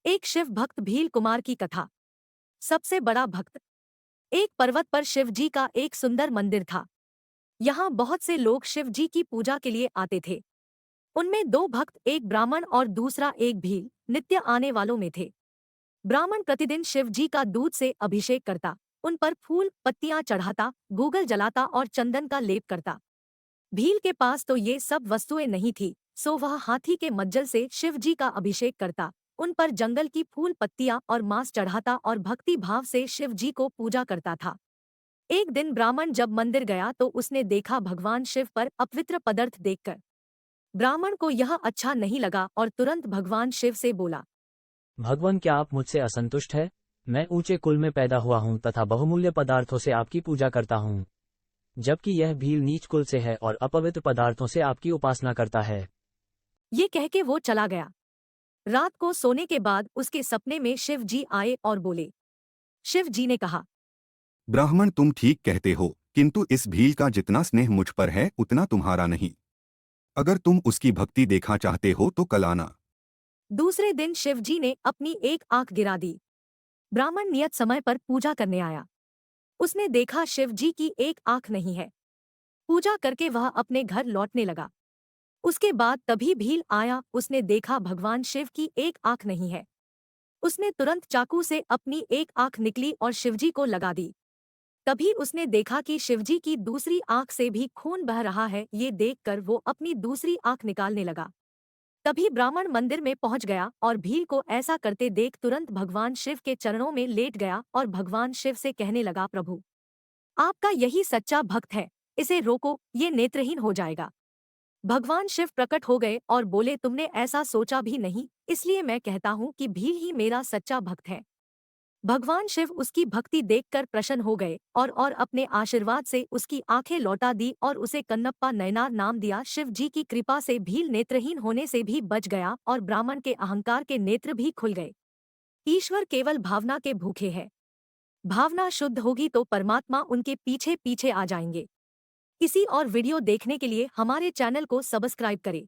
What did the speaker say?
एक शिव भक्त भील कुमार की कथा। सबसे बड़ा भक्त। एक पर्वत पर शिव जी का एक सुंदर मंदिर था। यहाँ बहुत से लोग शिव जी की पूजा के लिए आते थे। उनमें दो भक्त, एक ब्राह्मण और दूसरा एक भील, नित्य आने वालों में थे। ब्राह्मण प्रतिदिन शिव जी का दूध से अभिषेक करता, उन पर फूल पत्तियां चढ़ाता, गूगल जलाता और चंदन का लेप करता। भील के पास तो ये सब वस्तुएं नहीं थी, सो वह हाथी के मज्जल से शिव जी का अभिषेक करता, उन पर जंगल की फूल पत्तियां और मांस चढ़ाता और भक्ति भाव से शिव जी को पूजा करता था। एक दिन ब्राह्मण जब मंदिर गया तो उसने देखा भगवान शिव पर अपवित्र पदार्थ देखकर। ब्राह्मण को यह अच्छा नहीं लगा और तुरंत भगवान शिव से बोला, भगवान, क्या आप मुझसे असंतुष्ट है? मैं ऊंचे कुल में पैदा हुआ हूं तथा बहुमूल्य पदार्थों से आपकी पूजा करता हूं, जबकि यह भील नीच कुल से है और अपवित्र पदार्थों से आपकी उपासना करता है। ये कह के वो चला गया। रात को सोने के बाद उसके सपने में शिव जी आए और बोले। शिव जी ने कहा, ब्राह्मण, तुम ठीक कहते हो, किंतु इस भील का जितना स्नेह मुझ पर है उतना तुम्हारा नहीं। अगर तुम उसकी भक्ति देखना चाहते हो तो कल आना। दूसरे दिन शिव जी ने अपनी एक आंख गिरा दी। ब्राह्मण नियत समय पर पूजा करने आया। उसने देखा शिव जी की एक आंख नहीं है। पूजा करके वह अपने घर लौटने लगा। उसके बाद तभी भील आया, उसने देखा भगवान शिव की एक आंख नहीं है। उसने तुरंत चाकू से अपनी एक आंख निकली और शिवजी को लगा दी। तभी उसने देखा कि शिवजी की दूसरी आंख से भी खून बह रहा है। ये देखकर वो अपनी दूसरी आंख निकालने लगा। तभी ब्राह्मण मंदिर में पहुंच गया और भील को ऐसा करते देख तुरंत भगवान शिव के चरणों में लेट गया और भगवान शिव से कहने लगा, प्रभु, आपका यही सच्चा भक्त है, इसे रोको, ये नेत्रहीन हो जाएगा। भगवान शिव प्रकट हो गए और बोले, तुमने ऐसा सोचा भी नहीं, इसलिए मैं कहता हूँ कि भील ही मेरा सच्चा भक्त है। भगवान शिव उसकी भक्ति देखकर प्रसन्न हो गए और अपने आशीर्वाद से उसकी आंखें लौटा दी और उसे कन्नप्पा नयनार नाम दिया। शिव जी की कृपा से भील नेत्रहीन होने से भी बच गया और ब्राह्मण के अहंकार के नेत्र भी खुल गए। ईश्वर केवल भावना के भूखे हैं। भावना शुद्ध होगी तो परमात्मा उनके पीछे पीछे आ जाएंगे। इसी और वीडियो देखने के लिए हमारे चैनल को सब्सक्राइब करें।